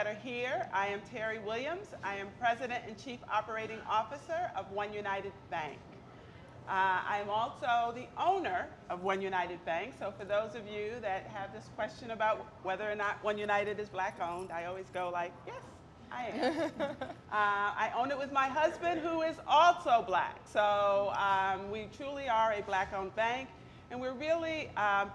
that are here. I am Terry Williams. I am President and Chief Operating Officer of OneUnitedBank. I am also the owner of OneUnitedBank. So for those of you that have this question about whether or not OneUnited is black owned, I always go like, yes, I am. I own it with my husband, who is also black. So we truly are a black owned bank. And we're really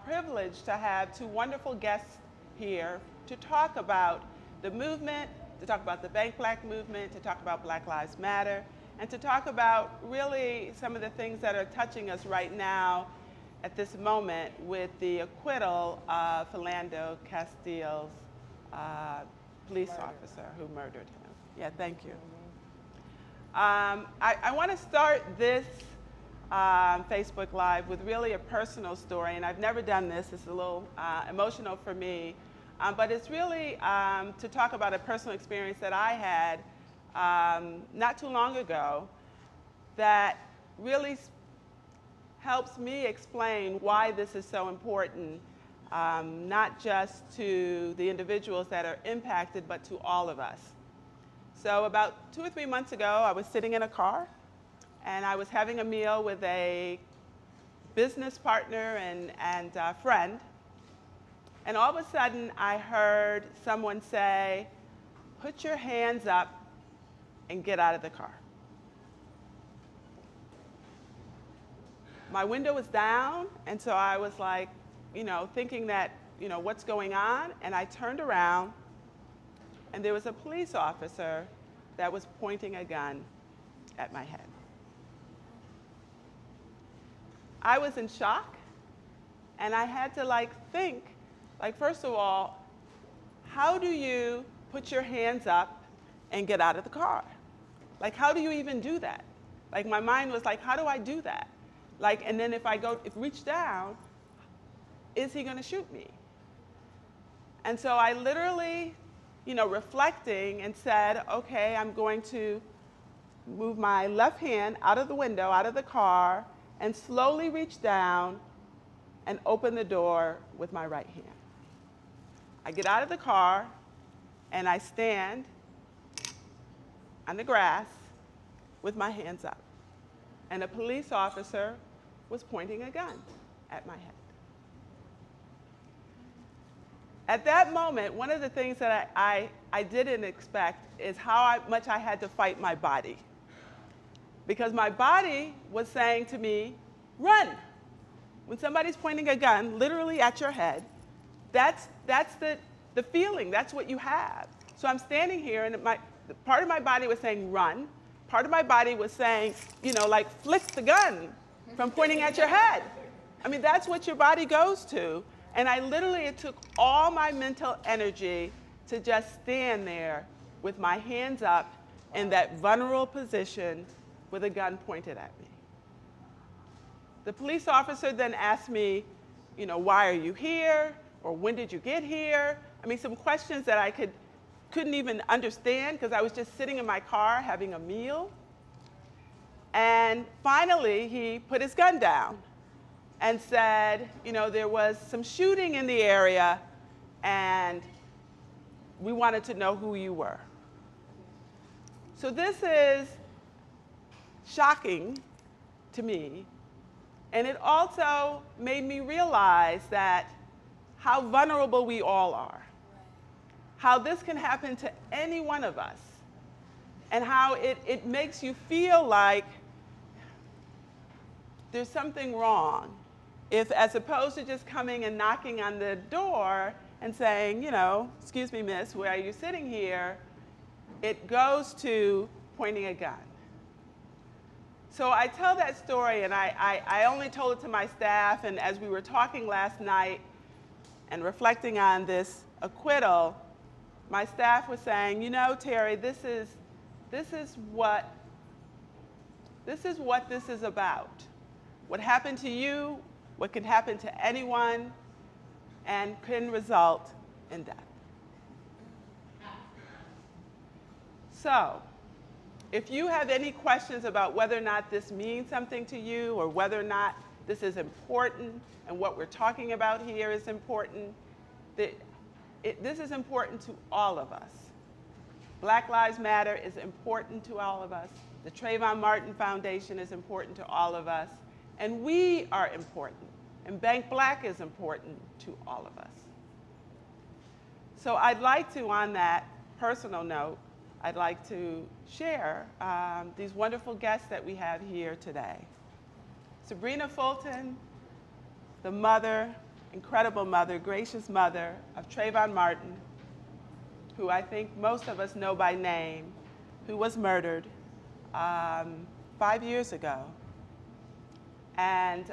privileged to have two wonderful guests here to talk about the movement, to talk about the Bank Black movement, to talk about Black Lives Matter, and to talk about really some of the things that are touching us right now at this moment with the acquittal of Philandro Castile's police officer who murdered him. Yeah, thank you. I want to start this Facebook Live with really a personal story, and I've never done this. It's a little emotional for me, but it's really to talk about a personal experience that I had not too long ago that really helps me explain why this is so important, not just to the individuals that are impacted, but to all of us. So about 2 or 3 months ago, I was sitting in a car, and I was having a meal with a business partner and friend. And all of a sudden, I heard someone say, "Put your hands up and get out of the car." My window was down, and so I was like, thinking that, what's going on? And I turned around, and there was a police officer that was pointing a gun at my head. I was in shock, and I had to think, first of all, how do you put your hands up and get out of the car? How do you even do that? My mind was how do I do that? And then if reach down, is he gonna shoot me? And so I literally, reflecting and said, okay, I'm going to move my left hand out of the window, out of the car, and slowly reach down and open the door with my right hand. I get out of the car and I stand on the grass with my hands up. And a police officer was pointing a gun at my head. At that moment, one of the things that I didn't expect is how much I had to fight my body. Because my body was saying to me, run. When somebody's pointing a gun literally at your head, that's the feeling, that's what you have. So I'm standing here, and part of my body was saying run, part of my body was saying, flick the gun from pointing at your head. I mean, that's what your body goes to. And it took all my mental energy to just stand there with my hands up in that vulnerable position with a gun pointed at me. The police officer then asked me, why are you here? Or when did you get here? I mean, some questions that I couldn't even understand because I was just sitting in my car having a meal. And finally, he put his gun down and said, there was some shooting in the area, and we wanted to know who you were. So this is shocking to me, and it also made me realize that how vulnerable we all are, how this can happen to any one of us, and how it makes you feel like there's something wrong. If, as opposed to just coming and knocking on the door and saying, excuse me, miss, why are you sitting here? It goes to pointing a gun. So I tell that story, and I only told it to my staff, and as we were talking last night and reflecting on this acquittal, my staff was saying, Terry, this is what this is about. What happened to you, what can happen to anyone, and can result in death. So, if you have any questions about whether or not this means something to you, or whether or not this is important, and what we're talking about here is important, this is important to all of us. Black Lives Matter is important to all of us. The Trayvon Martin Foundation is important to all of us. And we are important. And Bank Black is important to all of us. So I'd like to, on that personal note, I'd like to share these wonderful guests that we have here today. Sabrina Fulton, the mother, incredible mother, gracious mother of Trayvon Martin, who I think most of us know by name, who was murdered 5 years ago, and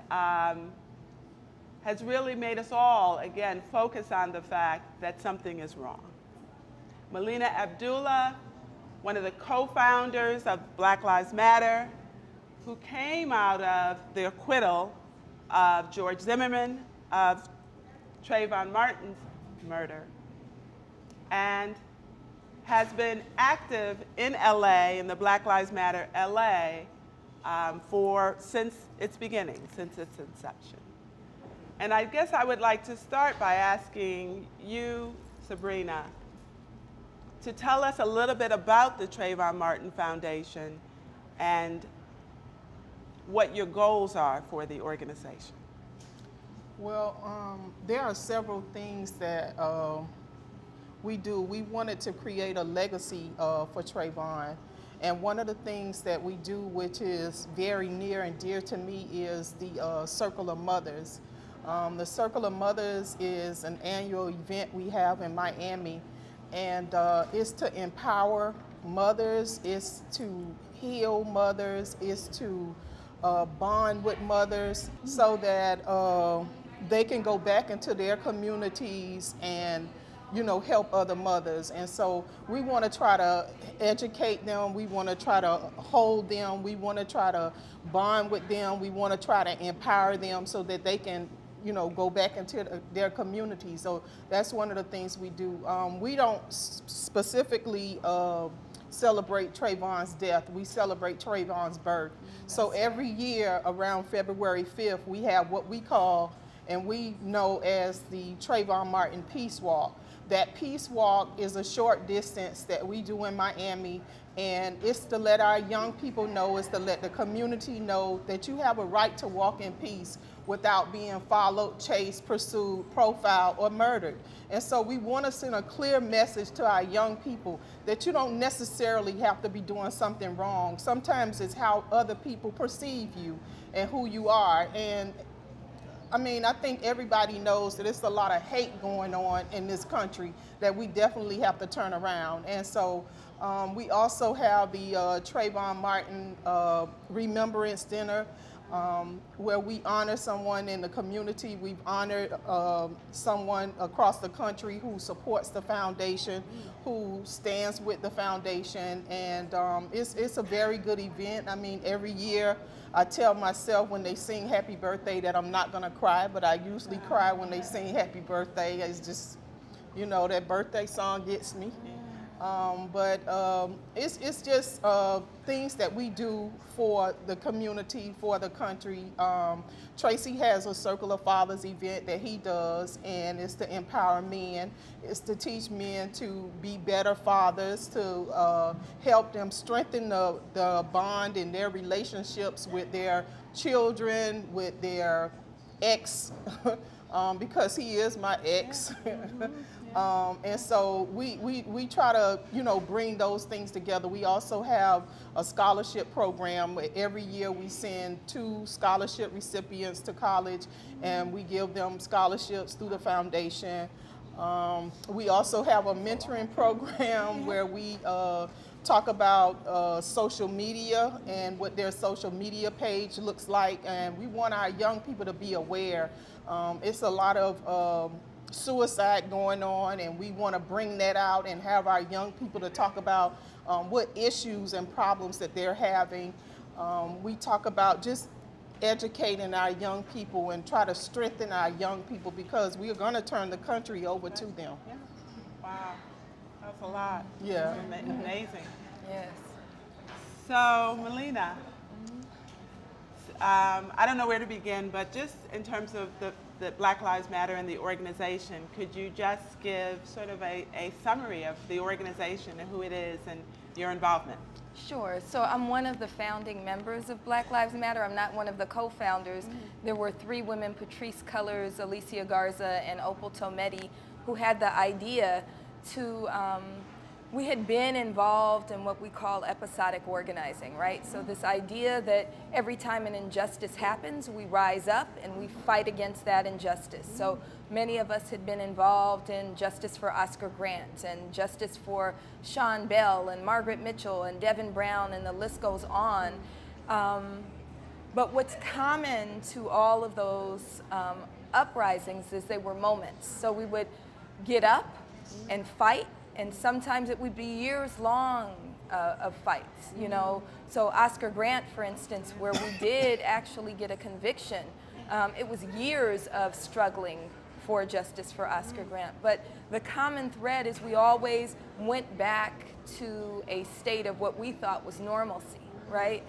has really made us all, again, focus on the fact that something is wrong. Melina Abdullah, one of the co-founders of Black Lives Matter, who came out of the acquittal of George Zimmerman of Trayvon Martin's murder, and has been active in LA, in the Black Lives Matter LA, since its beginning, since its inception. And I guess I would like to start by asking you, Sabrina, to tell us a little bit about the Trayvon Martin Foundation and what your goals are for the organization. Well, there are several things that we do. We wanted to create a legacy for Trayvon. And one of the things that we do, which is very near and dear to me, is the Circle of Mothers. The Circle of Mothers is an annual event we have in Miami, and it's to empower mothers, it's to heal mothers, it's to bond with mothers so that they can go back into their communities and help other mothers. And so we want to try to educate them, we want to try to hold them, we want to try to bond with them, we want to try to empower them so that they can go back into their community. So that's one of the things we do. We don't specifically celebrate Trayvon's death, we celebrate Trayvon's birth. So every year around February 5th, we have what we call, and we know as the Trayvon Martin Peace Walk. That Peace Walk is a short distance that we do in Miami, and it's to let our young people know, it's to let the community know that you have a right to walk in peace without being followed, chased, pursued, profiled, or murdered. And so we want to send a clear message to our young people that you don't necessarily have to be doing something wrong. Sometimes it's how other people perceive you and who you are. And I mean, I think everybody knows that it's a lot of hate going on in this country that we definitely have to turn around. And so we also have the Trayvon Martin Remembrance Dinner, where we honor someone in the community. We've honored someone across the country who supports the foundation, who stands with the foundation, and it's a very good event. I mean, every year I tell myself when they sing Happy Birthday that I'm not gonna cry, but I usually cry when they sing Happy Birthday. It's just, that birthday song gets me. It's just things that we do for the community, for the country. Tracy has a Circle of Fathers event that he does, and it's to empower men. It's to teach men to be better fathers, to help them strengthen the bond in their relationships with their children, with their ex, because he is my ex. And so we try to, bring those things together. We also have a scholarship program. Every year we send 2 scholarship recipients to college, and we give them scholarships through the foundation. We also have a mentoring program where we talk about social media and what their social media page looks like, and we want our young people to be aware. It's a lot of suicide going on, and we want to bring that out and have our young people to talk about what issues and problems that they're having. We talk about just educating our young people and try to strengthen our young people, because we are going to turn the country over to them. Yeah. Wow, that's a lot. Yeah. Amazing. Yes. So, Melina, I don't know where to begin, but just in terms of the Black Lives Matter and the organization. Could you just give sort of a summary of the organization and who it is and your involvement? Sure. So I'm one of the founding members of Black Lives Matter. I'm not one of the co-founders. There were 3 women, Patrisse Cullors, Alicia Garza, and Opal Tometi, who had the idea to, we had been involved in what we call episodic organizing, right? So this idea that every time an injustice happens, we rise up and we fight against that injustice. So many of us had been involved in justice for Oscar Grant and justice for Sean Bell and Margaret Mitchell and Devin Brown, and the list goes on. But what's common to all of those uprisings is they were moments. So we would get up and fight, and sometimes it would be years long of fights, you know. So Oscar Grant, for instance, where we did actually get a conviction, it was years of struggling for justice for Oscar Grant. But the common thread is we always went back to a state of what we thought was normalcy, right?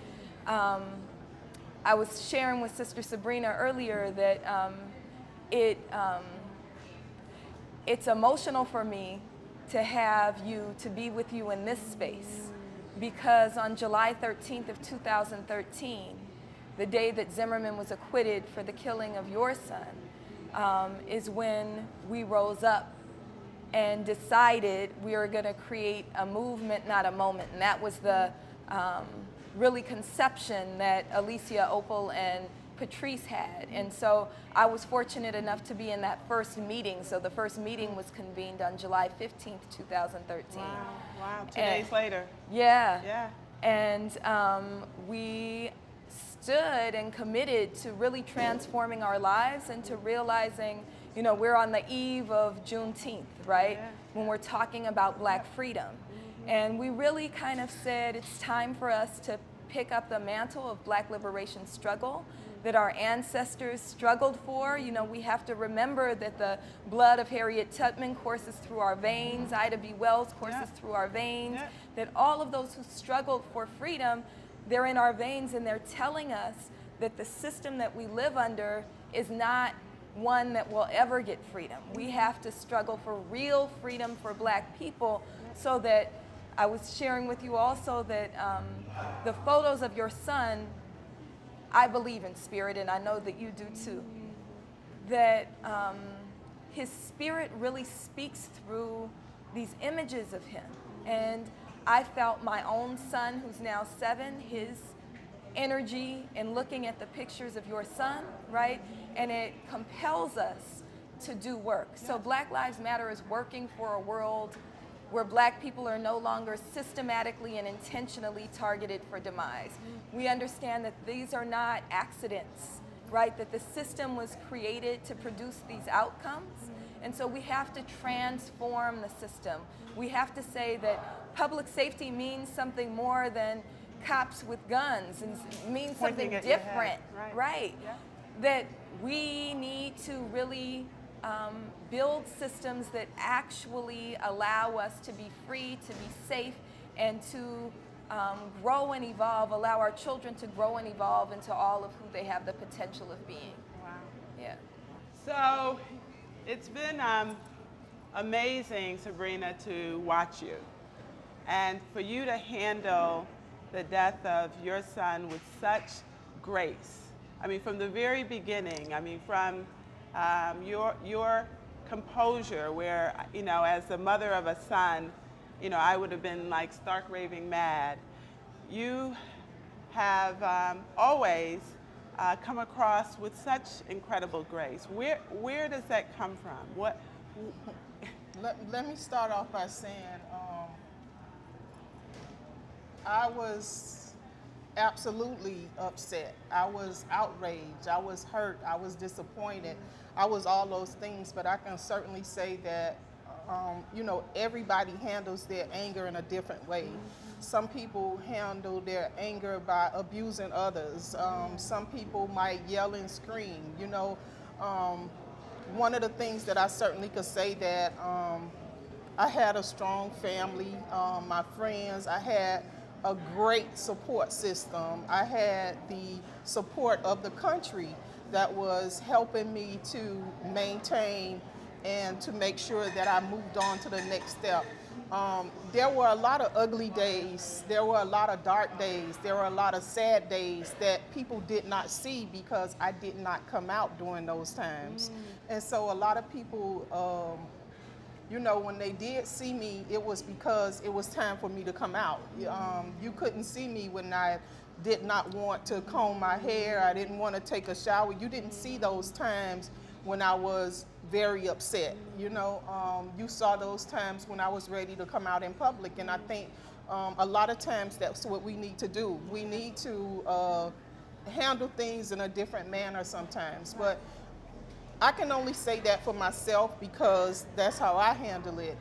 I was sharing with Sister Sabrina earlier that it's emotional for me to have you, to be with you in this space, because on July 13th of 2013, the day that Zimmerman was acquitted for the killing of your son, is when we rose up and decided we were going to create a movement, not a moment. And that was the really conception that Alicia, Opal, and Patrisse had. And so I was fortunate enough to be in that first meeting. So the first meeting was convened on July 15th, 2013. Wow, 2 days later. Yeah. And we stood and committed to really transforming our lives and to realizing, you know, we're on the eve of Juneteenth, right? Yeah. When we're talking about Black freedom. And we really kind of said it's time for us to pick up the mantle of Black liberation struggle that our ancestors struggled for. You know, we have to remember that the blood of Harriet Tubman courses through our veins, Ida B. Wells courses through our veins, that all of those who struggled for freedom, they're in our veins, and they're telling us that the system that we live under is not one that will ever get freedom. We have to struggle for real freedom for Black people. So that I was sharing with you also that the photos of your son, I believe in spirit, and I know that you do too, that his spirit really speaks through these images of him. And I felt my own son, who's now 7, his energy in looking at the pictures of your son, right? And it compels us to do work. So Black Lives Matter is working for a world where Black people are no longer systematically and intentionally targeted for demise. We understand that these are not accidents, right? That the system was created to produce these outcomes. And so we have to transform the system. We have to say that public safety means something more than cops with guns, and means something different, right? Yeah. That we need to really build systems that actually allow us to be free, to be safe, and to grow and evolve, allow our children to grow and evolve into all of who they have the potential of being. Wow. Yeah. So it's been amazing, Sabrina, to watch you. And for you to handle the death of your son with such grace. I mean, from the very beginning, I mean, from your composure, where, you know, as the mother of a son, you know, I would have been like stark raving mad. You have always come across with such incredible grace. Where does that come from? What? Let me start off by saying I was absolutely upset. I was outraged. I was hurt. I was disappointed. I was all those things, but I can certainly say that you know, everybody handles their anger in a different way. Some people handle their anger by abusing others. Some people might yell and scream. You know, one of the things that I certainly could say that I had a strong family, my friends, I had a great support system. I had the support of the country that was helping me to maintain and to make sure that I moved on to the next step. There were a lot of ugly days. There were a lot of dark days. There were a lot of sad days that people did not see because I did not come out during those times. And so a lot of people, you know, when they did see me, it was because it was time for me to come out. You couldn't see me when I did not want to comb my hair. I didn't want to take a shower. You didn't see those times when I was very upset. You know, you saw those times when I was ready to come out in public. And I think a lot of times that's what we need to do. We need to handle things in a different manner sometimes. But I can only say that for myself because that's how I handle it.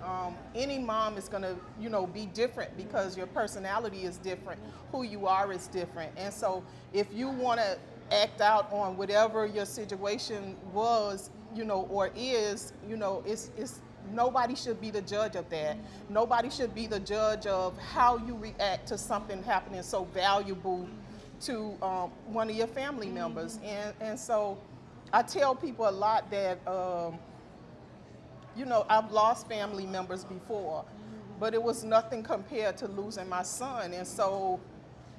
Any mom is gonna, you know, be different because your personality is different, who you are is different. And so if you wanna act out on whatever your situation was, you know, or is, you know, it's nobody should be the judge of that. Nobody should be the judge of how you react to something happening so valuable to one of your family members. And so I tell people a lot that, you know, I've lost family members before, but it was nothing compared to losing my son. And so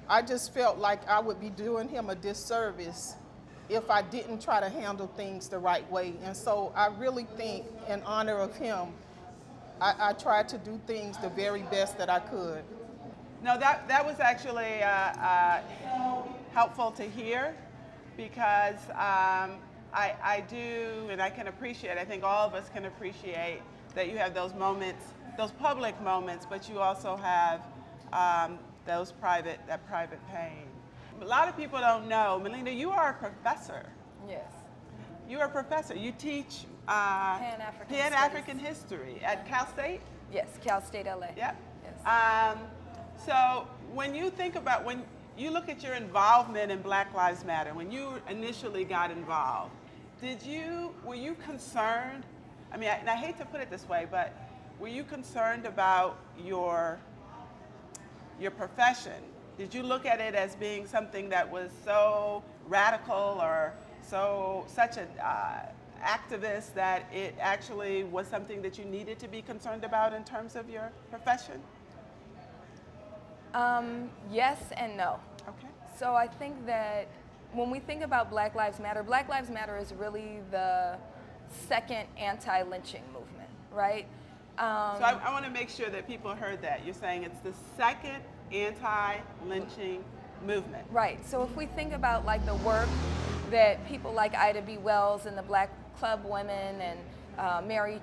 I just felt like I would be doing him a disservice if I didn't try to handle things the right way. And so I really think in honor of him, I tried to do things the very best that I could. No, that was actually helpful to hear because I do, and I can appreciate, I think all of us can appreciate that you have those moments, those public moments, but you also have that private pain. A lot of people don't know, Melinda, you are a professor. Yes. You are a professor. You teach Pan-African history at Cal State? Yes, Cal State LA. Yep. Yes. So when you think about, when you look at your involvement in Black Lives Matter, when you initially got involved, were you concerned? I mean, and I hate to put it this way, but were you concerned about your profession? Did you look at it as being something that was so radical or such an activist that it actually was something that you needed to be concerned about in terms of your profession? Yes and no. Okay. So I think that when we think about Black Lives Matter is really the second anti-lynching movement, right? So I want to make sure that people heard that. You're saying it's the second anti-lynching movement. Right. So if we think about like the work that people like Ida B. Wells and the Black Club Women and Mary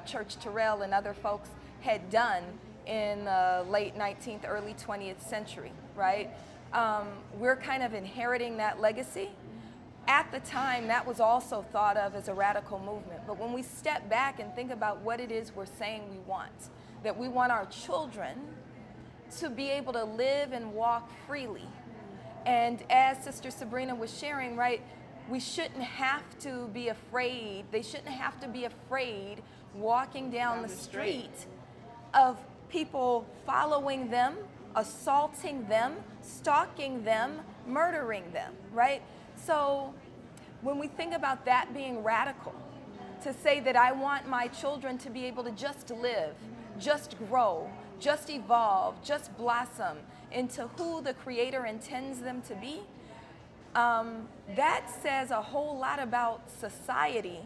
Church Terrell and other folks had done in the late 19th, early 20th century, right? We're kind of inheriting that legacy. At the time, that was also thought of as a radical movement. But when we step back and think about what it is we're saying we want, that we want our children to be able to live and walk freely. And as Sister Sabrina was sharing, right, we shouldn't have to be afraid, they shouldn't have to be afraid walking down the street of people following them, assaulting them, stalking them, murdering them, right? So when we think about that being radical, to say that I want my children to be able to just live, just grow, just evolve, just blossom into who the Creator intends them to be, that says a whole lot about society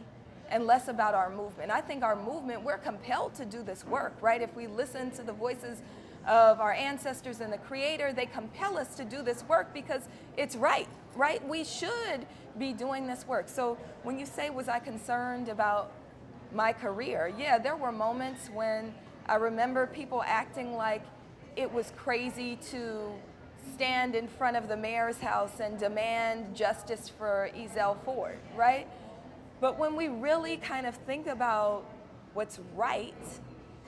and less about our movement. I think our movement, we're compelled to do this work, right? If we listen to the voices of our ancestors and the Creator, they compel us to do this work because it's right? We should be doing this work. So when you say, was I concerned about my career? Yeah, there were moments when I remember people acting like it was crazy to stand in front of the mayor's house and demand justice for Ezell Ford, right? But when we really kind of think about what's right,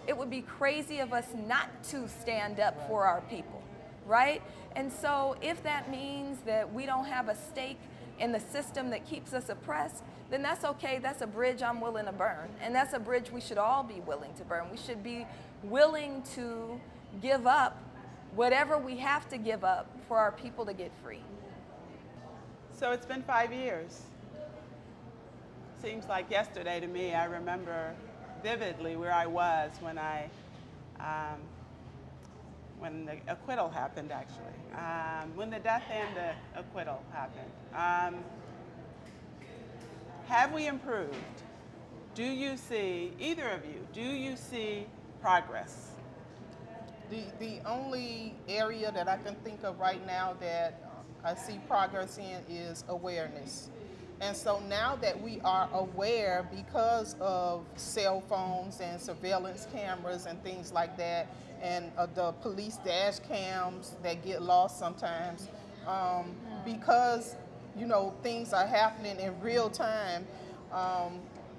it would be crazy of us not to stand up for our people, right? And so if that means that we don't have a stake in the system that keeps us oppressed, then that's okay. That's a bridge I'm willing to burn. And that's a bridge we should all be willing to burn. We should be willing to give up whatever we have to give up for our people to get free. So it's been 5 years. seems like yesterday to me. I remember vividly where I was when when the acquittal happened, actually. When the death and the acquittal happened. Have we improved? Do you see, either of you, do you see progress? The only area that I can think of right now that I see progress in is awareness. And so now that we are aware because of cell phones and surveillance cameras and things like that, and the police dash cams that get lost sometimes, because things are happening in real time,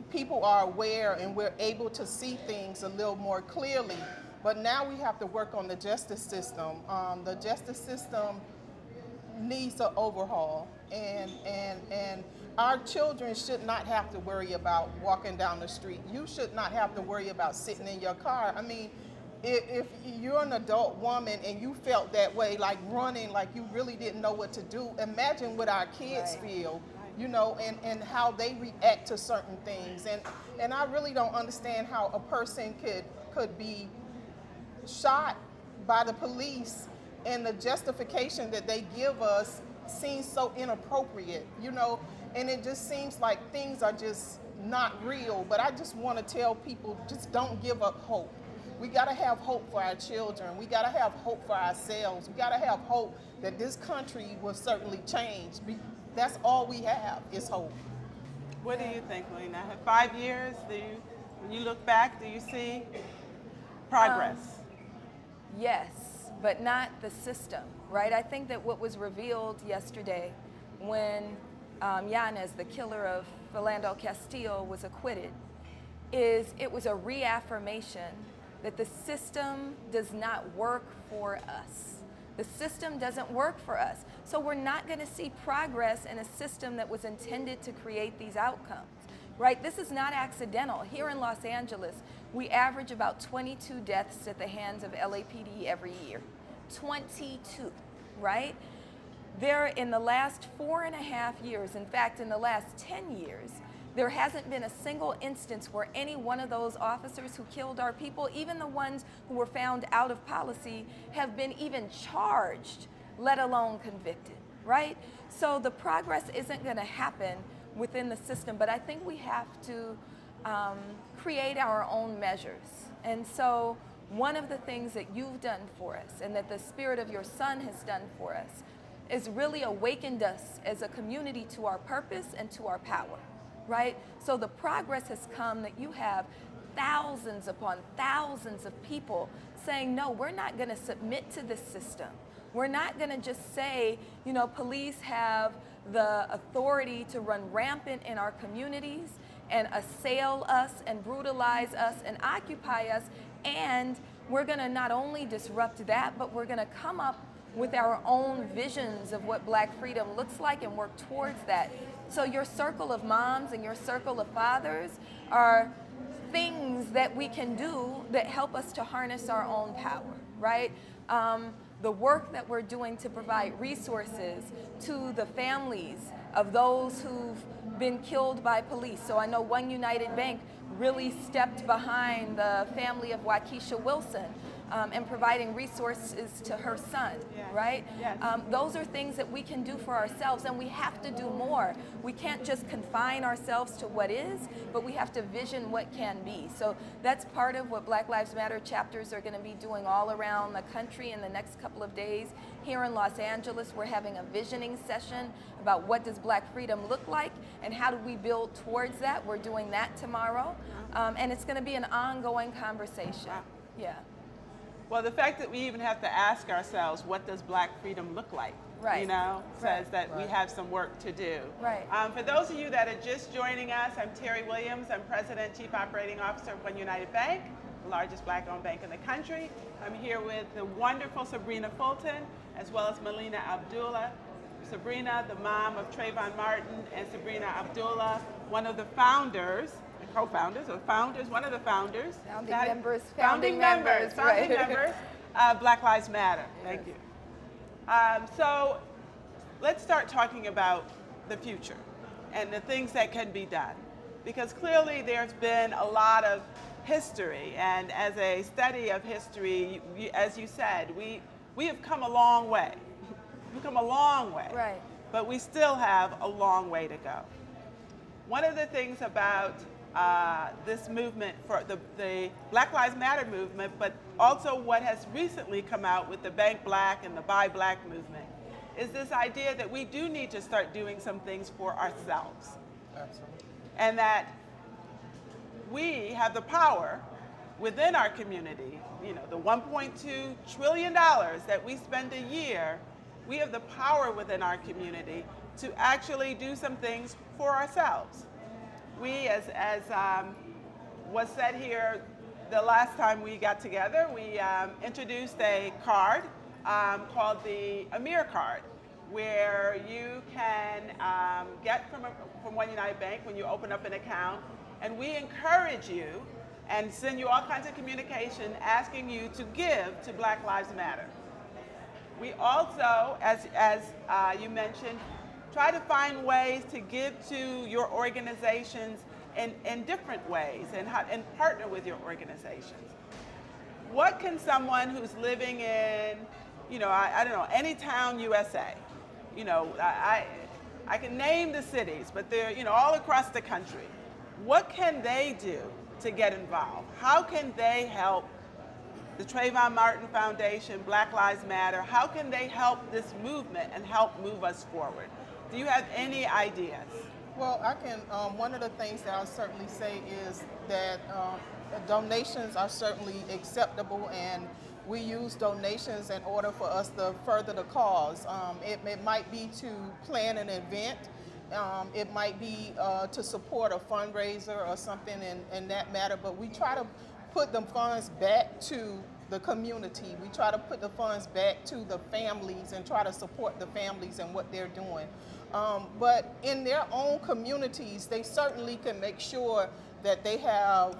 people are aware and we're able to see things a little more clearly. But now we have to work on the justice system. The justice system needs an overhaul, and our children should not have to worry about walking down the street. You should not have to worry about sitting in your car. I mean, if you're an adult woman and you felt that way, like running, like you really didn't know what to do, imagine what our kids feel, and how they react to certain things. And I really don't understand how a person could be shot by the police, and the justification that they give us seems so inappropriate, and it just seems like things are just not real. But I just want to tell people, just don't give up hope. We got to have hope for our children. We got to have hope for ourselves. We got to have hope that this country will certainly change. That's all we have is hope. What do you think, Lena? 5 years, when you look back, do you see progress? Yes, but not the system, right? I think that what was revealed yesterday when Yanez, the killer of Philandro Castile, was acquitted, is it was a reaffirmation that the system does not work for us. The system doesn't work for us. So we're not going to see progress in a system that was intended to create these outcomes, right? This is not accidental. Here in Los Angeles, we average about 22 deaths at the hands of LAPD every year. 22, right? There, in the last 4.5 years, in fact, in the last 10 years, there hasn't been a single instance where any one of those officers who killed our people, even the ones who were found out of policy, have been even charged, let alone convicted, right? So the progress isn't going to happen within the system, but I think we have to create our own measures. And so one of the things that you've done for us and that the Spirit of your Son has done for us is really awakened us as a community to our purpose and to our power, right? So the progress has come that you have thousands upon thousands of people saying, no, we're not going to submit to this system. We're not going to just say, police have the authority to run rampant in our communities and assail us and brutalize us and occupy us, and we're going to not only disrupt that, but we're going to come up with our own visions of what Black freedom looks like and work towards that. So your circle of moms and your circle of fathers are things that we can do that help us to harness our own power, right? The work that we're doing to provide resources to the families of those who've been killed by police. So I know OneUnitedBank really stepped behind the family of Waukesha Wilson and providing resources to her son, right? Yes. Those are things that we can do for ourselves, and we have to do more. We can't just confine ourselves to what is, but we have to vision what can be. So that's part of what Black Lives Matter chapters are going to be doing all around the country in the next couple of days. Here in Los Angeles, we're having a visioning session about what does Black freedom look like and how do we build towards that. We're doing that tomorrow, and it's going to be an ongoing conversation. Wow. Yeah. Well, the fact that we even have to ask ourselves, what does Black freedom look like? Right. Says that we have some work to do. Right. For those of you that are just joining us, I'm Terry Williams. I'm President, Chief Operating Officer of OneUnitedBank, the largest Black-owned bank in the country. I'm here with the wonderful Sabrina Fulton, as well as Melina Abdullah. Sabrina, the mom of Trayvon Martin, and Sabrina Abdullah, one of the founders, co-founders, or founders, one of the founders. Founding members of Black Lives Matter. Thank you. So let's start talking about the future and the things that can be done. because clearly there's been a lot of history, and as a study of history, as you said, we have come a long way. We've come a long way, Right. but we still have a long way to go. One of the things about this movement, for the Black Lives Matter movement, but also what has recently come out with the Bank Black and the Buy Black movement, is this idea that we do need to start doing some things for ourselves. Absolutely. And that we have the power within our community, you know, the $1.2 trillion that we spend a year, we have the power within our community to actually do some things for ourselves. We, as was said here the last time we got together, we introduced a card called the Amir card, where you can get from OneUnitedBank when you open up an account, and we encourage you and send you all kinds of communication asking you to give to Black Lives Matter. We also, as you mentioned, try to find ways to give to your organizations in different ways and partner with your organizations. What can someone who's living in, you know, I don't know, any town, USA, you know, I can name the cities, but they're, you know, all across the country. What can they do to get involved? How can they help the Trayvon Martin Foundation, Black Lives Matter? How can they help this movement and help move us forward? Do you have any ideas? Well, I can, one of the things that I'll certainly say is that donations are certainly acceptable, and we use donations in order for us to further the cause. It might be to plan an event. It might be to support a fundraiser or something in that matter, but we try to put the funds back to the community. We try to put the funds back to the families and try to support the families and what they're doing. But in their own communities, they certainly can make sure that they have,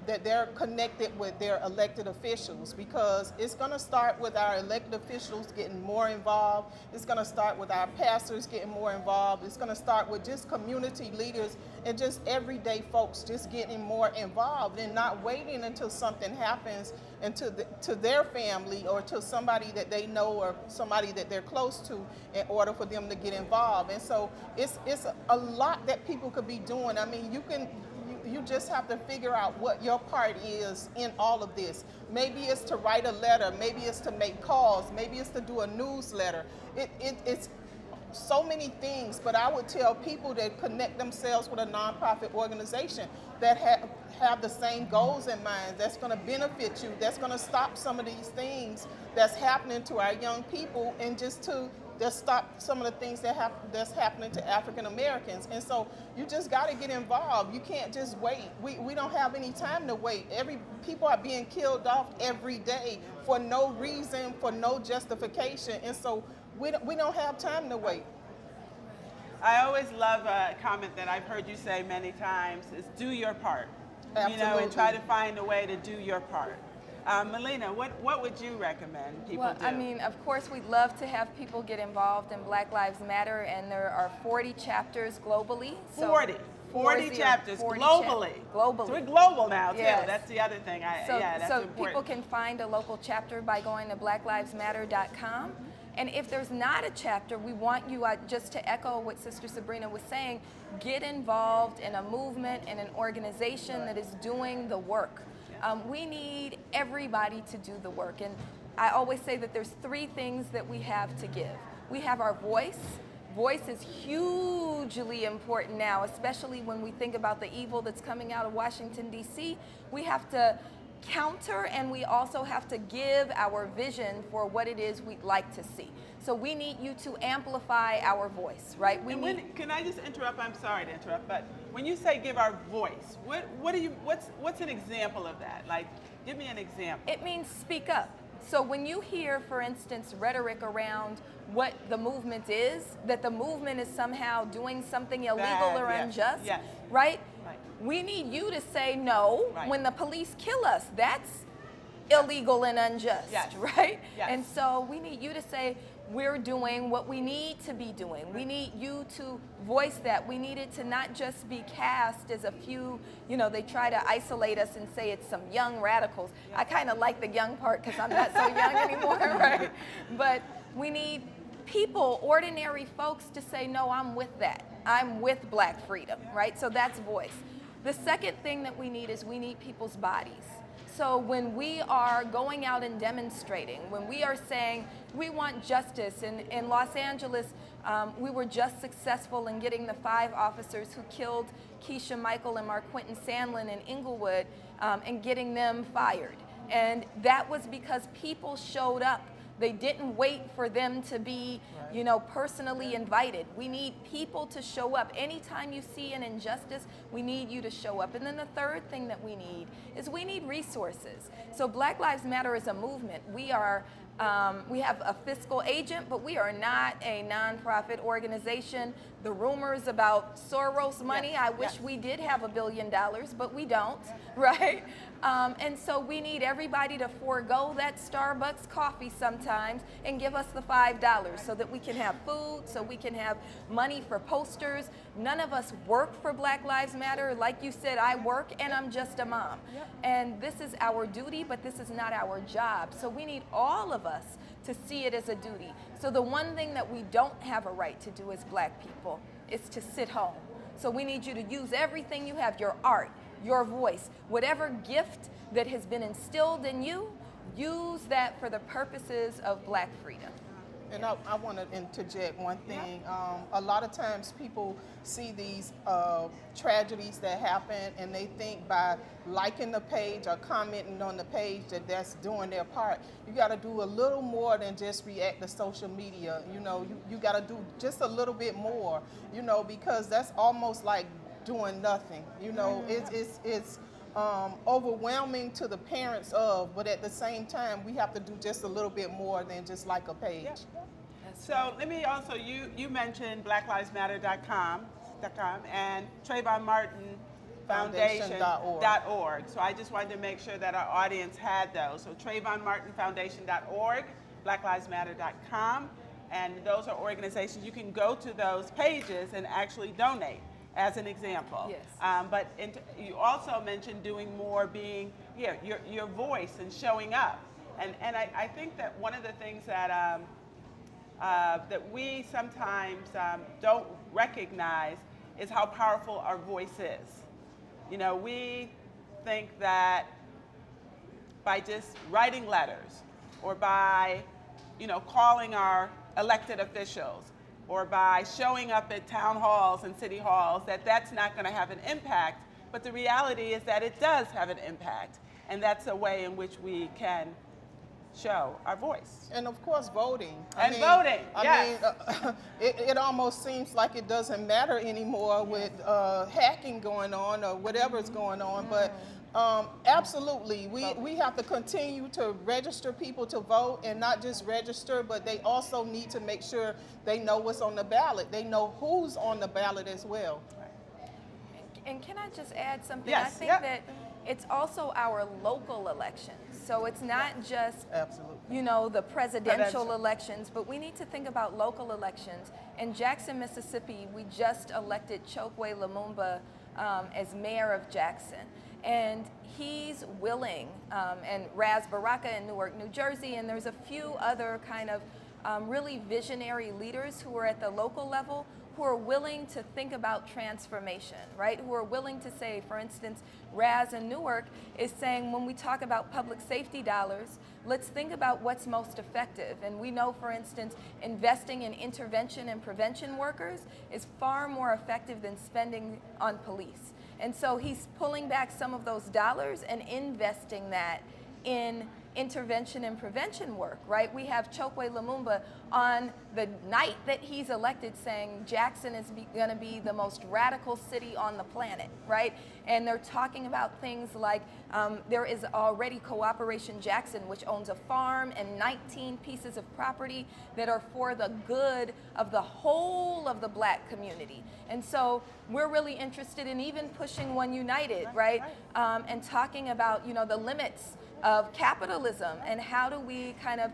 that they're connected with their elected officials, because it's gonna start with our elected officials getting more involved. It's gonna start with our pastors getting more involved. It's gonna start with just community leaders and just everyday folks just getting more involved and not waiting until something happens and to their family or to somebody that they know or somebody that they're close to in order for them to get involved. And so it's a lot that people could be doing. I mean, you just have to figure out what your part is in all of this. Maybe it's to write a letter, maybe it's to make calls, maybe it's to do a newsletter. It's so many things, but I would tell people that connect themselves with a nonprofit organization that have the same goals in mind, that's gonna benefit you, that's gonna stop some of these things that's happening to our young people, and just stop some of the things that's happening to African Americans. And so you just got to get involved. You can't just wait. We don't have any time to wait. People are being killed off every day for no reason, for no justification. And so we don't have time to wait. I always love a comment that I've heard you say many times is do your part. Absolutely. You know, and try to find a way to do your part. Melina, what would you recommend people do? I mean, of course, we'd love to have people get involved in Black Lives Matter, and there are 40 chapters globally. 40 chapters globally. Globally. So we're global now, too. Yes. That's the other thing. So that's important. people can find a local chapter by going to blacklivesmatter.com. And if there's not a chapter, we want you, just to echo what Sister Sabrina was saying, get involved in a movement, in an organization that is doing the work. We need everybody to do the work. And I always say that there's 3 things that we have to give. We have our voice. Voice is hugely important now, especially when we think about the evil that's coming out of Washington, D.C. We have to counter, and we also have to give our vision for what it is we'd like to see. So we need you to amplify our voice, right? Can I just interrupt? I'm sorry to interrupt, but when you say give our voice, what's an example of that? Like, give me an example. It means speak up. So when you hear, for instance, rhetoric around what the movement is, that the movement is somehow doing something illegal or unjust, right? We need you to say no when the police kill us. That's illegal and unjust, right? Yes. And so we need you to say, we're doing what we need to be doing. We need you to voice that. We need it to not just be cast as a few, they try to isolate us and say it's some young radicals. I kind of like the young part because I'm not so young anymore, right? But we need people, ordinary folks, to say, no, I'm with that. I'm with Black freedom, right? So that's voice. The second thing that we need is we need people's bodies. So when we are going out and demonstrating, when we are saying we want justice, in Los Angeles, we were just successful in getting the 5 officers who killed Keisha Michael and Marquinton Sandlin in Inglewood and getting them fired. And that was because people showed up. They didn't wait for them to be, personally invited. We need people to show up. Anytime you see an injustice, we need you to show up. And then the third thing that we need is we need resources. So Black Lives Matter is a movement. We have a fiscal agent, but we are not a nonprofit organization. The rumors about Soros money, I wish we did have $1 billion, but we don't, right? And so we need everybody to forego that Starbucks coffee sometimes and give us the $5 so that we can have food, so we can have money for posters. None of us work for Black Lives Matter. Like you said, I work and I'm just a mom. And this is our duty, but this is not our job. So we need all of us to see it as a duty. So the one thing that we don't have a right to do as Black people is to sit home. So we need you to use everything you have, your art, your voice, whatever gift that has been instilled in you, use that for the purposes of Black freedom. And I want to interject one thing. A lot of times people see these tragedies that happen and they think by liking the page or commenting on the page that that's doing their part. You got to do a little more than just react to social media. You got to do just a little bit more, because that's almost like doing nothing. It's overwhelming to the parents but at the same time, we have to do just a little bit more than just like a page. So let me also, you mentioned blacklivesmatter.com and Trayvon Martin Foundation.org. So I just wanted to make sure that our audience had those. So TrayvonMartinFoundation.org, blacklivesmatter.com, and those are organizations. You can go to those pages and actually donate, as an example. Yes. But you also mentioned doing more, being your voice and showing up. And I think that one of the things that that we sometimes don't recognize is how powerful our voice is. We think that by just writing letters or by, calling our elected officials or by showing up at town halls and city halls, that's not going to have an impact. But the reality is that it does have an impact. And that's a way in which we can show our voice. And of course, voting. It almost seems like it doesn't matter anymore with hacking going on or whatever's going on. But absolutely, we have to continue to register people to vote, and not just register, but they also need to make sure they know what's on the ballot. They know who's on the ballot as well. And can I just add something? Yes, I think that it's also our local elections. So it's not just, the presidential elections, but we need to think about local elections. In Jackson, Mississippi, we just elected Chokwe Lumumba as mayor of Jackson. And he's willing, and Raz Baraka in Newark, New Jersey, and there's a few other kind of really visionary leaders who are at the local level who are willing to think about transformation, right? Who are willing to say, for instance, Raz in Newark is saying, when we talk about public safety dollars, let's think about what's most effective. And we know, for instance, investing in intervention and prevention workers is far more effective than spending on police. And so he's pulling back some of those dollars and investing that in intervention and prevention work, right? We have Chokwe Lumumba on the night that he's elected saying Jackson is going to be the most radical city on the planet, right? And they're talking about things like there is already Cooperation Jackson, which owns a farm and 19 pieces of property that are for the good of the whole of the Black community. And so we're really interested in even pushing OneUnited, right? And talking about, the limits of capitalism and how do we kind of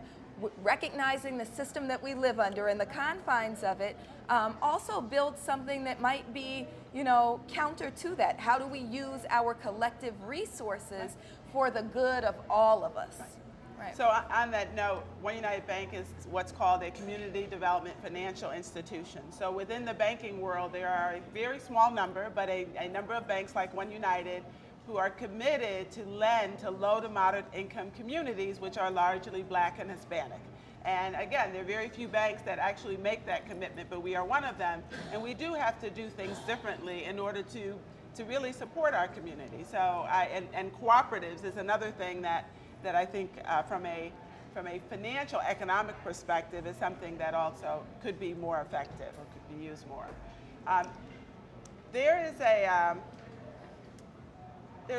recognizing the system that we live under and the confines of it, also build something that might be, counter to that. How do we use our collective resources for the good of all of us? Right. So on that note, OneUnitedBank is what's called a community development financial institution. So within the banking world, there are a very small number, but a number of banks like OneUnited who are committed to lend to low to moderate income communities, which are largely Black and Hispanic. And again, there are very few banks that actually make that commitment, but we are one of them. And we do have to do things differently in order to really support our community. So, and cooperatives is another thing that I think from a financial economic perspective is something that also could be more effective or could be used more. There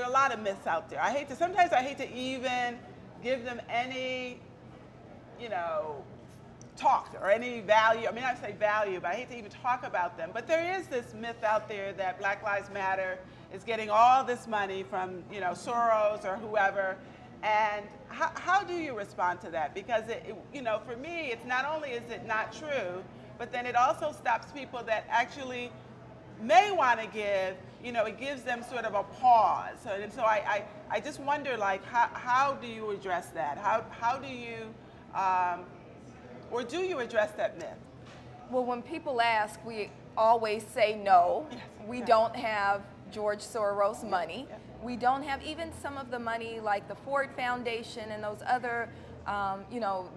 are a lot of myths out there. Sometimes I hate to even give them any, talk or any value. I mean, I say value, but I hate to even talk about them. But there is this myth out there that Black Lives Matter is getting all this money from, Soros or whoever. And how do you respond to that? Because, for me, it's not only is it not true, but then it also stops people that actually may want to give, it gives them sort of a pause. And so I just wonder, like, how do you address that? How do you, or do you address that myth? Well, when people ask, we always say no. Yes, we okay. don't have George Soros money. Yeah. We don't have even some of the money like the Ford Foundation and those other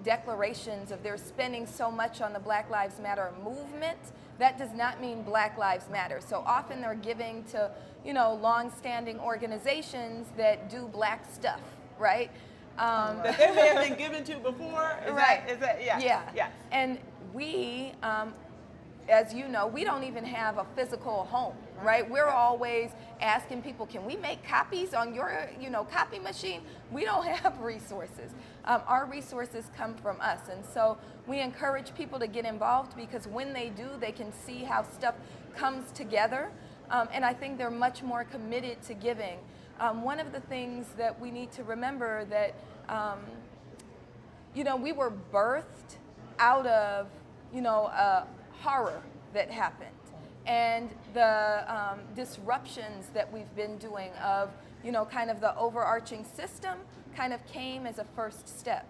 declarations of they're spending so much on the Black Lives Matter movement. That does not mean Black Lives Matter. So often they're giving to, long-standing organizations that do black stuff, right? That they may have been given to before? Right. Is that, yes. Yeah. Yes. And we, as you know, we don't even have a physical home, right? We're always asking people, can we make copies on your, copy machine? We don't have resources. Our resources come from us. And so we encourage people to get involved because when they do, they can see how stuff comes together. And I think they're much more committed to giving. One of the things that we need to remember that, we were birthed out of, horror that happened and the disruptions that we've been doing of, kind of the overarching system kind of came as a first step.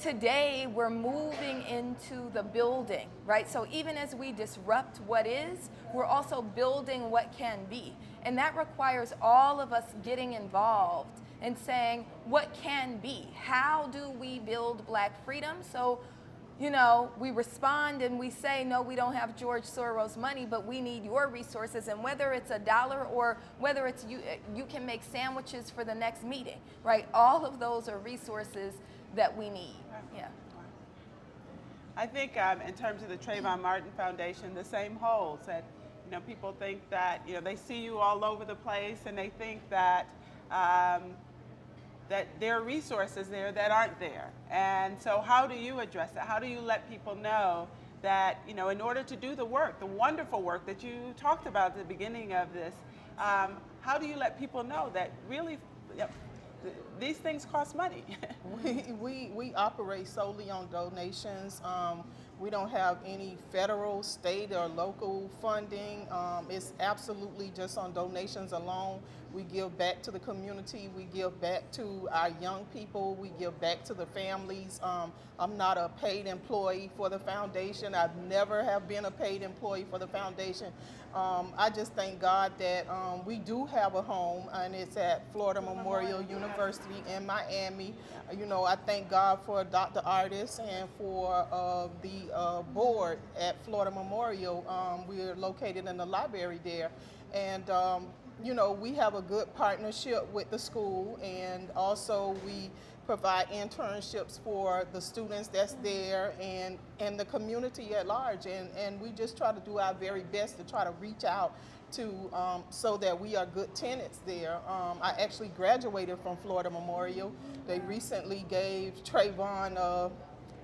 Today, we're moving into the building, right? So even as we disrupt what is, we're also building what can be. And that requires all of us getting involved and saying, what can be? How do we build Black freedom? So, we respond and we say, no, we don't have George Soros money, but we need your resources. And whether it's $1 or whether it's you can make sandwiches for the next meeting, right? All of those are resources that we need. Yeah. I think in terms of the Trayvon Martin Foundation, the same holds. That people think that they see you all over the place, and they think that that there are resources there that aren't there. And so, how do you address that? How do you let people know that in order to do the work, the wonderful work that you talked about at the beginning of this, how do you let people know that really? These things cost money. We operate solely on donations. We don't have any federal, state, or local funding. It's absolutely just on donations alone. We give back to the community. We give back to our young people. We give back to the families. I'm not a paid employee for the foundation. I've never have been a paid employee for the foundation. I just thank God that we do have a home, and it's at Florida Memorial University in Miami. I thank God for Dr. Artis and for the board at Florida Memorial. We're located in the library there. And we have a good partnership with the school, and also we provide internships for the students that's there and the community at large. And we just try to do our very best to try to reach out to so that we are good tenants there. I actually graduated from Florida Memorial. They recently gave Trayvon a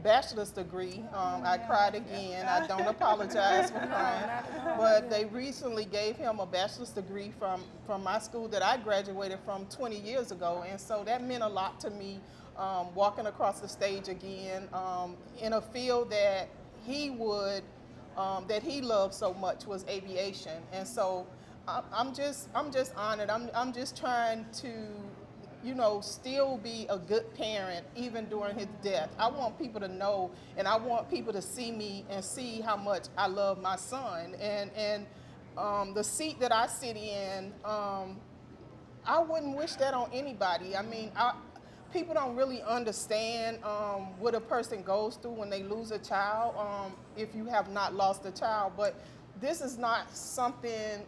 bachelor's degree. I cried again. I don't apologize for crying. But they recently gave him a bachelor's degree from my school that I graduated from 20 years ago. And so that meant a lot to me walking across the stage again in a field that he would, that he loved so much was aviation. And so I'm just honored. I'm just trying to, you know, still be a good parent even during his death. I want people to know, and I want people to see me and see how much I love my son. And the seat that I sit in, I wouldn't wish that on anybody. I mean, people don't really understand what a person goes through when they lose a child, if you have not lost a child. But this is not something,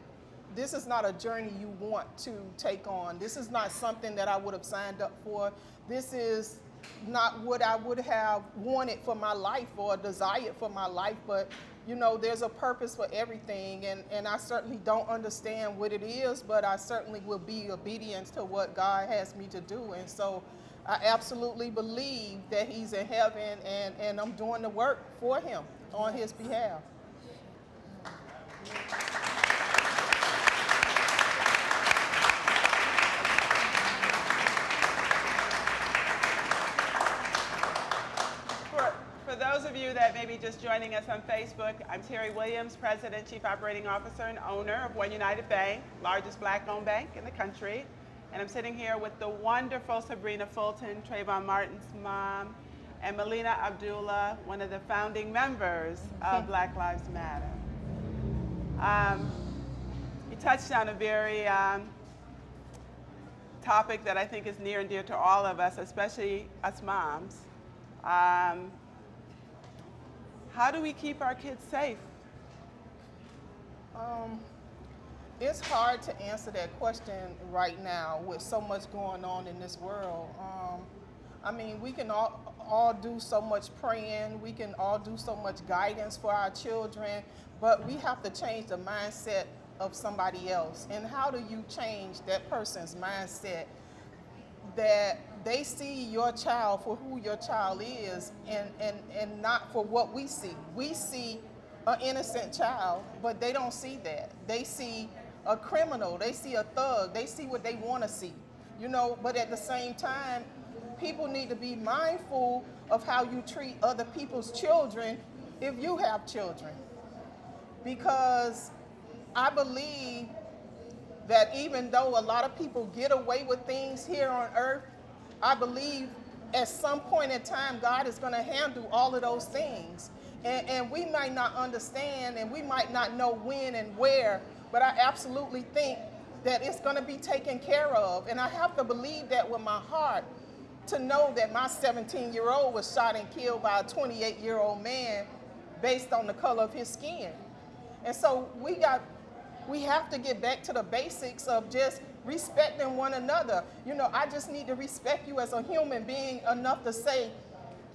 this is not a journey you want to take on. This is not something that I would have signed up for. This is not what I would have wanted for my life or desired for my life. But, you know, there's a purpose for everything. And I certainly don't understand what it is, but I certainly will be obedient to what God has me to do. And so I absolutely believe that he's in heaven, and I'm doing the work for him on his behalf. For those of you that may be just joining us on Facebook, I'm Terry Williams, President, Chief Operating Officer, and owner of OneUnitedBank, largest black-owned bank in the country. And I'm sitting here with the wonderful Sabrina Fulton, Trayvon Martin's mom, and Melina Abdullah, one of the founding members of Black Lives Matter. You touched on a very topic that I think is near and dear to all of us, especially us moms. How do we keep our kids safe? It's hard to answer that question right now with so much going on in this world. I mean, we can all do so much praying, we can all do so much guidance for our children, but we have to change the mindset of somebody else. And how do you change that person's mindset that they see your child for who your child is and not for what we see? We see an innocent child, but they don't see that. They see a criminal, they see a thug, they see what they want to see, you know. But at the same time, people need to be mindful of how you treat other people's children if you have children. Because I believe that even though a lot of people get away with things here on earth, I believe at some point in time, God is going to handle all of those things. And we might not understand, and we might not know when and where, but I absolutely think that it's going to be taken care of. And I have to believe that with my heart, to know that my 17-year-old was shot and killed by a 28-year-old man based on the color of his skin. And so we have to get back to the basics of just respecting one another. You know, I just need to respect you as a human being enough to say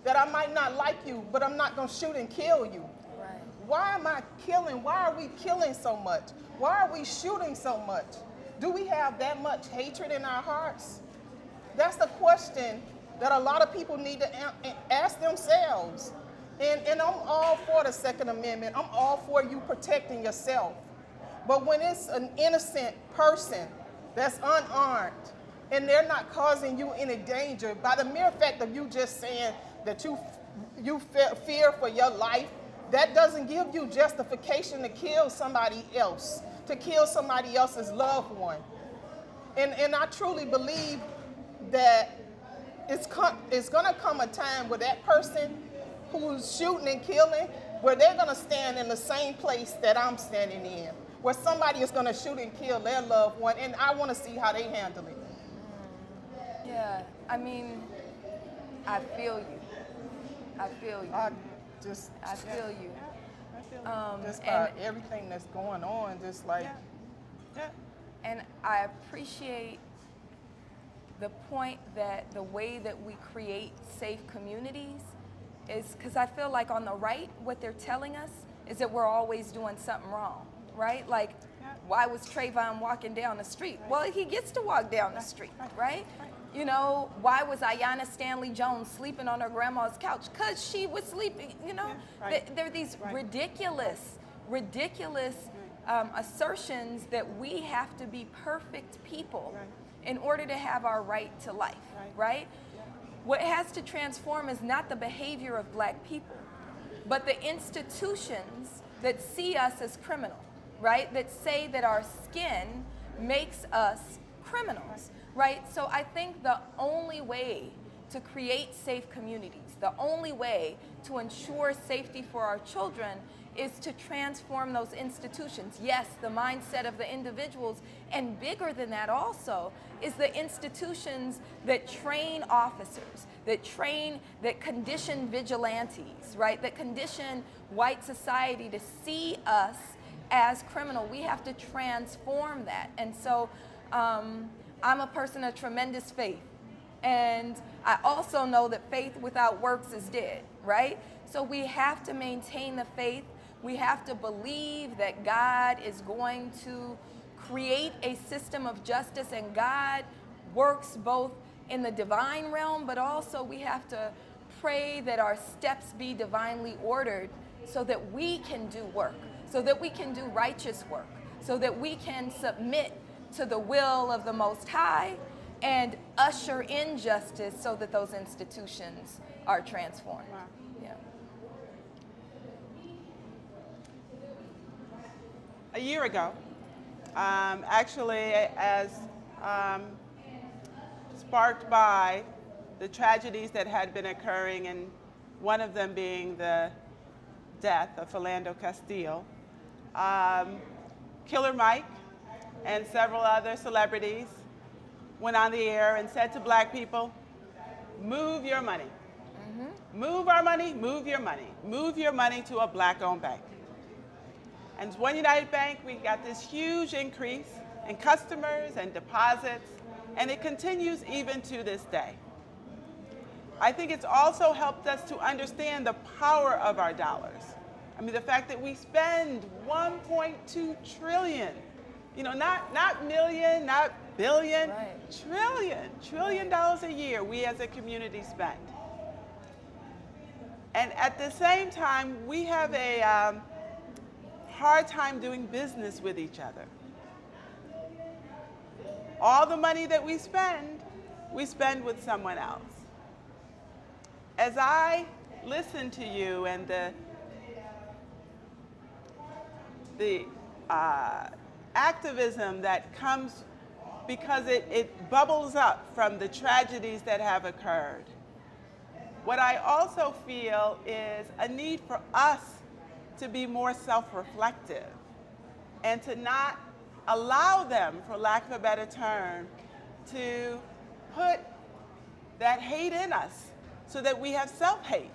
that I might not like you, but I'm not going to shoot and kill you. Right. Why am I killing? Why are we killing so much? Why are we shooting so much? Do we have that much hatred in our hearts? That's the question that a lot of people need to ask themselves. And I'm all for the Second Amendment. I'm all for you protecting yourself. But when it's an innocent person that's unarmed and they're not causing you any danger, by the mere fact of you just saying that you fear for your life, that doesn't give you justification to kill somebody else, to kill somebody else's loved one. And I truly believe that it's going to come a time where that person who's shooting and killing, where they're going to stand in the same place that I'm standing in, where somebody is going to shoot and kill their loved one, and I want to see how they handle it. Yeah, I mean, I feel you. I feel you. I feel you. Just by everything that's going on, just like. Yeah. And I appreciate the point that the way that we create safe communities is because I feel like on the right, what they're telling us is that we're always doing something wrong, right? Like, why was Trayvon walking down the street? Well, he gets to walk down the street, right? You know, why was Ayanna Stanley Jones sleeping on her grandma's couch? Because she was sleeping, you know? There are these ridiculous assertions that we have to be perfect people in order to have our right to life, right? What has to transform is not the behavior of black people, but the institutions that see us as criminal, right? That say that our skin makes us criminals, right? So I think the only way to create safe communities, the only way to ensure safety for our children is to transform those institutions. Yes, the mindset of the individuals, and bigger than that also is the institutions that train officers, that condition vigilantes, right? That condition white society to see us as criminal. We have to transform that. And so I'm a person of tremendous faith. And I also know that faith without works is dead, right? So we have to maintain the faith. We have to believe that God is going to create a system of justice, and God works both in the divine realm, but also we have to pray that our steps be divinely ordered so that we can do work, so that we can do righteous work, so that we can submit to the will of the Most High and usher in justice so that those institutions are transformed. Wow. Yeah. A year ago, actually, as sparked by the tragedies that had been occurring, and one of them being the death of Philandro Castile, Killer Mike and several other celebrities went on the air and said to black people, move your money. Move our money, move your money. Move your money to a black-owned bank. And OneUnitedBank, we got this huge increase in customers and deposits, and it continues even to this day. I think it's also helped us to understand the power of our dollars. I mean, the fact that we spend 1.2 trillion, you know, not million, not billion, Right. trillion dollars a year we as a community spend. And at the same time, we have a hard time doing business with each other. All the money that we spend with someone else. As I listen to you and the activism that comes because it bubbles up from the tragedies that have occurred, what I also feel is a need for us to be more self-reflective and to not allow them, for lack of a better term, to put that hate in us so that we have self-hate.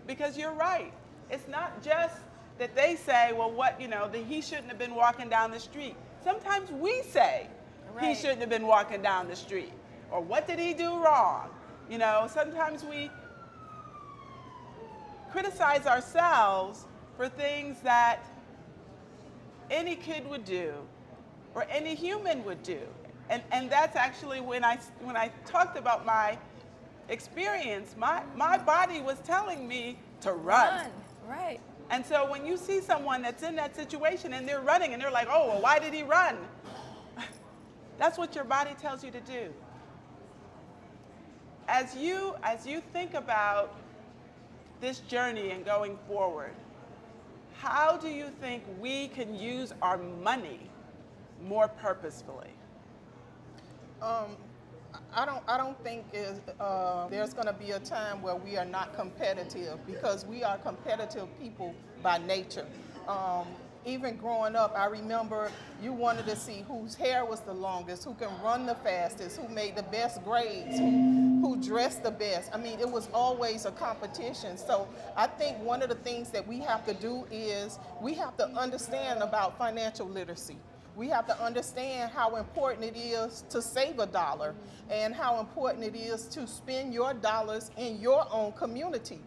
Because you're right, it's not just that they say, well, what, you know, that he shouldn't have been walking down the street. Sometimes we say he Right. shouldn't have been walking down the street, or what did he do wrong? You know, sometimes we criticize ourselves for things that any kid would do or any human would do. And that's actually when I talked about my experience, my body was telling me to run. Right. And so when you see someone that's in that situation and they're running and they're like, oh, well, why did he run? That's what your body tells you to do. As you think about this journey and going forward, how do you think we can use our money more purposefully? I don't think there's going to be a time where we are not competitive, because we are competitive people by nature. Even growing up, I remember you wanted to see whose hair was the longest, who can run the fastest, who made the best grades, who dressed the best. I mean, it was always a competition. So I think one of the things that we have to do is we have to understand about financial literacy. We have to understand how important it is to save a dollar and how important it is to spend your dollars in your own community.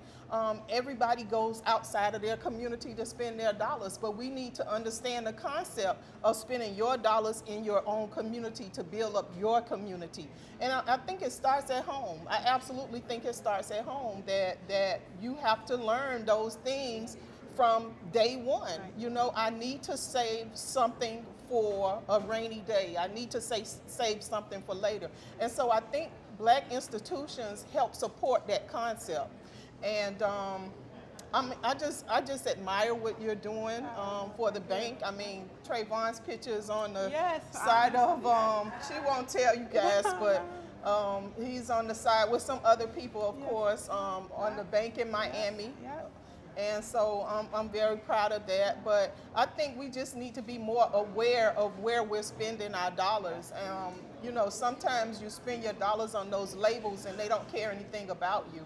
Everybody goes outside of their community to spend their dollars, but we need to understand the concept of spending your dollars in your own community to build up your community. And I think it starts at home. I absolutely think it starts at home, that you have to learn those things from day one. You know, I need to save something for a rainy day. I need to save something for later. And so I think Black institutions help support that concept. And I just admire what you're doing for the bank. I mean, Trayvon's picture is on the side of, she won't tell you guys, but he's on the side with some other people, of course, on the bank in Miami. And so I'm very proud of that. But I think we just need to be more aware of where we're spending our dollars. You know, sometimes you spend your dollars on those labels and they don't care anything about you.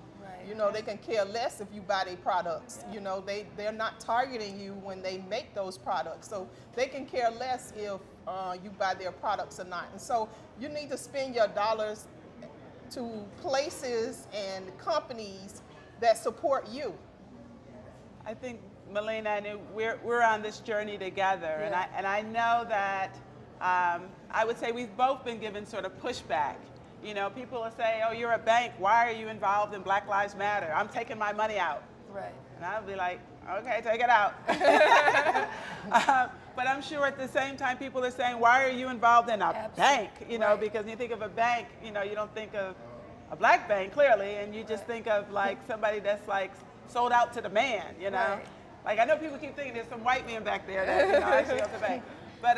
You know, they can care less if you buy their products. You know, they're not targeting you when they make those products. So they can care less if you buy their products or not. And so you need to spend your dollars to places and companies that support you. I think, Melina, and we're on this journey together, and I know that I would say we've both been given sort of pushback. You know, people will say, "Oh, you're a bank. Why are you involved in Black Lives Matter? I'm taking my money out." Right. And I'll be like, "Okay, take it out." But I'm sure at the same time, people are saying, "Why are you involved in a bank?" You know, because when you think of a bank, you know, you don't think of a black bank clearly, and you just think of like somebody that's like sold out to the man. You know, like I know people keep thinking there's some white man back there that you know actually owns the bank, but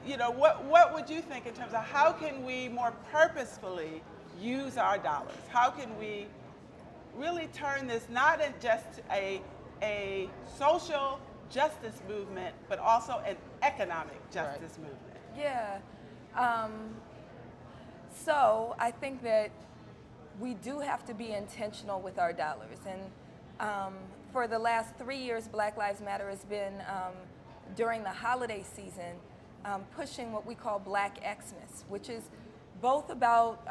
you know, what would you think in terms of how can we more purposefully use our dollars? How can we really turn this not in just a social justice movement, but also an economic justice movement? Yeah. So I think that we do have to be intentional with our dollars. And for the last 3 years, Black Lives Matter has been, during the holiday season, pushing what we call Black Xmas, which is both about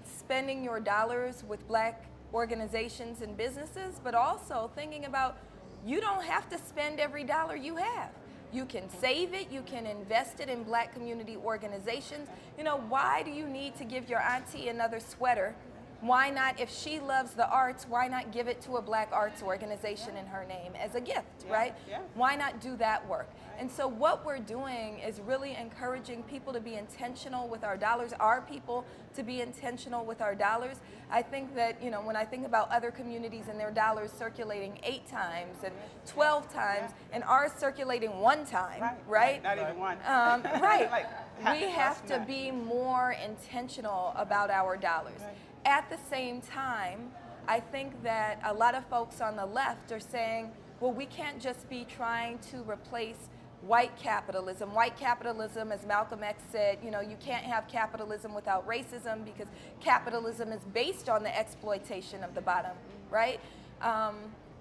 spending your dollars with Black organizations and businesses, but also thinking about you don't have to spend every dollar you have. You can save it, you can invest it in Black community organizations. You know, why do you need to give your auntie another sweater? Why not, if she loves the arts, why not give it to a Black arts organization in her name as a gift, right? Why not do that work? And so what we're doing is really encouraging people to be intentional with our dollars, our people to be intentional with our dollars. I think that, you know, when I think about other communities and their dollars circulating 8 times and 12 times and ours circulating 1 time, right? Not even one. Right. We have to be more intentional about our dollars. At the same time, I think that a lot of folks on the left are saying, well, we can't just be trying to replace white capitalism. White capitalism, as Malcolm X said, you know, you can't have capitalism without racism because capitalism is based on the exploitation of the bottom, right?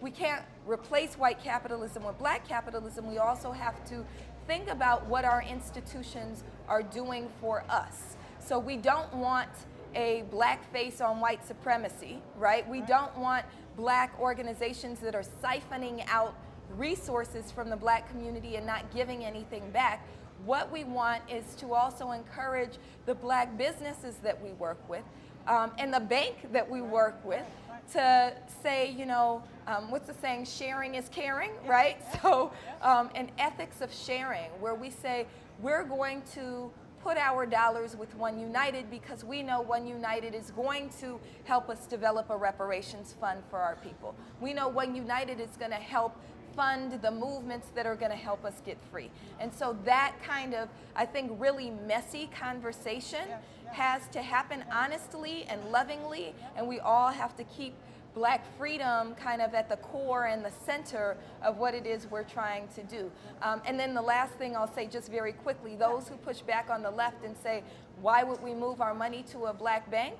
We can't replace white capitalism with Black capitalism. We also have to think about what our institutions are doing for us. So we don't want a black face on white supremacy, right? We don't want Black organizations that are siphoning out resources from the Black community and not giving anything back. What we want is to also encourage the Black businesses that we work with and the bank that we work with to say, you know, what's the saying, sharing is caring, right? So an ethics of sharing where we say we're going to put our dollars with OneUnited because we know OneUnited is going to help us develop a reparations fund for our people. We know OneUnited is going to help fund the movements that are going to help us get free. And so that kind of, I think, really messy conversation has to happen honestly and lovingly, and we all have to keep Black freedom kind of at the core and the center of what it is we're trying to do. And then the last thing I'll say just very quickly, those who push back on the left and say, why would we move our money to a Black bank?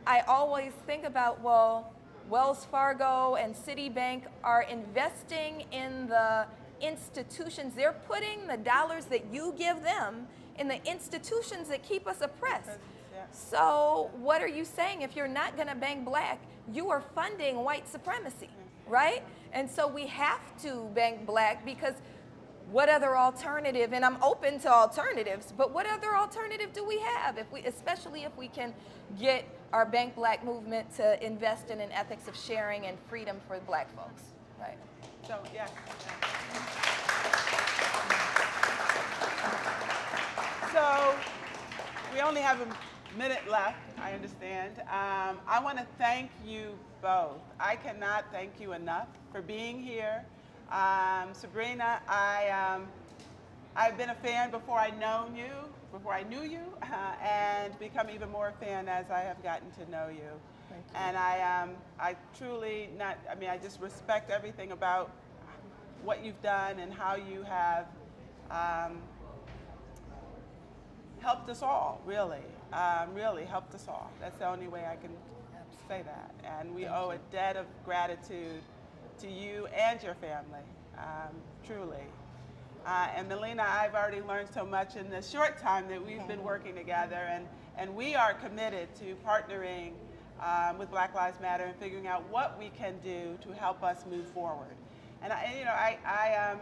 I always think about, well, Wells Fargo and Citibank are investing in the institutions. They're putting the dollars that you give them in the institutions that keep us oppressed. So what are you saying? If you're not going to bank Black, you are funding white supremacy, right? And so we have to bank Black because what other alternative, and I'm open to alternatives, but what other alternative do we have, especially if we can get our Bank Black movement to invest in an ethics of sharing and freedom for Black folks, right? So we only have a minute left, I understand. I want to thank you both. I cannot thank you enough for being here. Sabrina, I've been a fan before I knew you, and become even more a fan as I have gotten to know you. Thank you. And I truly I just respect everything about what you've done and how you have helped us all, really helped us all. That's the only way I can say that. And we owe a debt of gratitude to you and your family, truly. And Melina, I've already learned so much in the short time that we've been working together, and we are committed to partnering with Black Lives Matter and figuring out what we can do to help us move forward. And I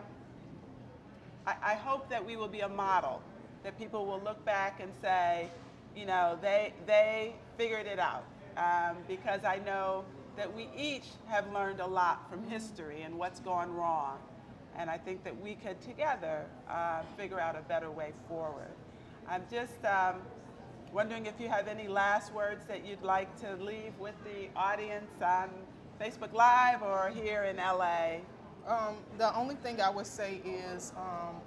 hope that we will be a model, that people will look back and say, you know, they figured it out, because I know that we each have learned a lot from history and what's gone wrong. And I think that we could together figure out a better way forward. I'm just wondering if you have any last words that you'd like to leave with the audience on Facebook Live or here in LA. The only thing I would say is,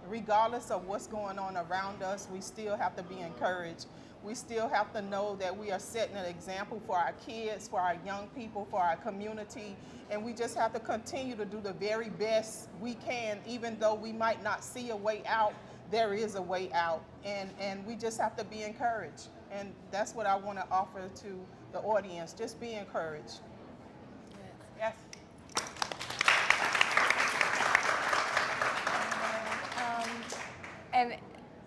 regardless of what's going on around us, we still have to be encouraged. We still have to know that we are setting an example for our kids, for our young people, for our community, and we just have to continue to do the very best we can. Even though we might not see a way out, there is a way out, and we just have to be encouraged. And that's what I want to offer to the audience. Just be encouraged. Yes. And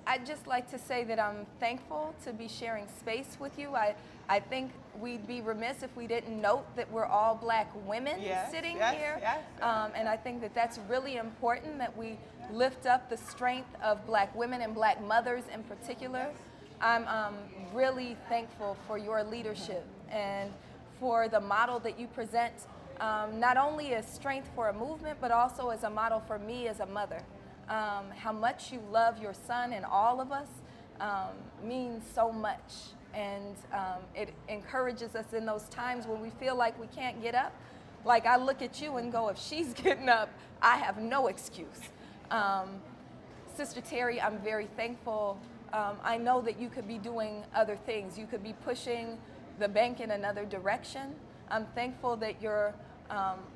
I'd just like to say that I'm thankful to be sharing space with you. I think we'd be remiss if we didn't note that we're all Black women sitting here. Yes. And I think that that's really important, that we lift up the strength of Black women and Black mothers in particular. I'm really thankful for your leadership and for the model that you present, not only as strength for a movement, but also as a model for me as a mother. How much you love your son and all of us means so much, and it encourages us in those times when we feel like we can't get up. Like, I look at you and go, if she's getting up, I have no excuse. Sister Terry, I'm very thankful. I know that you could be doing other things. You could be pushing the bank in another direction. I'm thankful that you're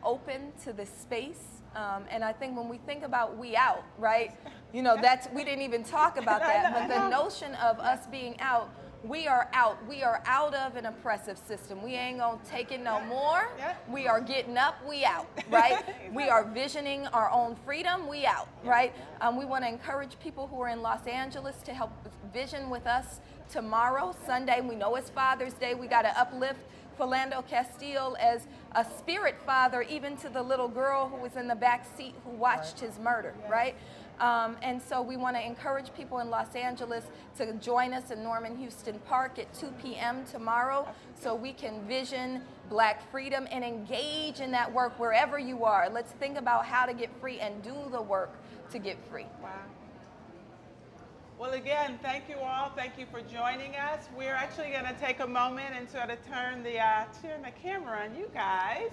open to this space. And I think when we think about WeOut, right? You know, we didn't even talk about that, but the notion of us being out, we are out. We are out of an oppressive system. We ain't gonna take it no more. We are getting up, we out, right? We are visioning our own freedom, we out, right? We wanna encourage people who are in Los Angeles to help vision with us tomorrow, Sunday. We know it's Father's Day. We gotta uplift Philandro Castile as a spirit father, even to the little girl who was in the back seat who watched his murder, right? And so we want to encourage people in Los Angeles to join us in Norman Houston Park at 2 p.m. tomorrow, so we can vision Black freedom and engage in that work wherever you are. Let's think about how to get free and do the work to get free. Wow. Well, again, thank you all. Thank you for joining us. We're actually going to take a moment and sort of turn the camera on you guys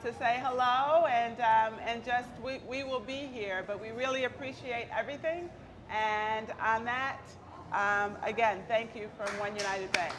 to say hello, and just we will be here, but we really appreciate everything. And on that, again, thank you from OneUnitedBank.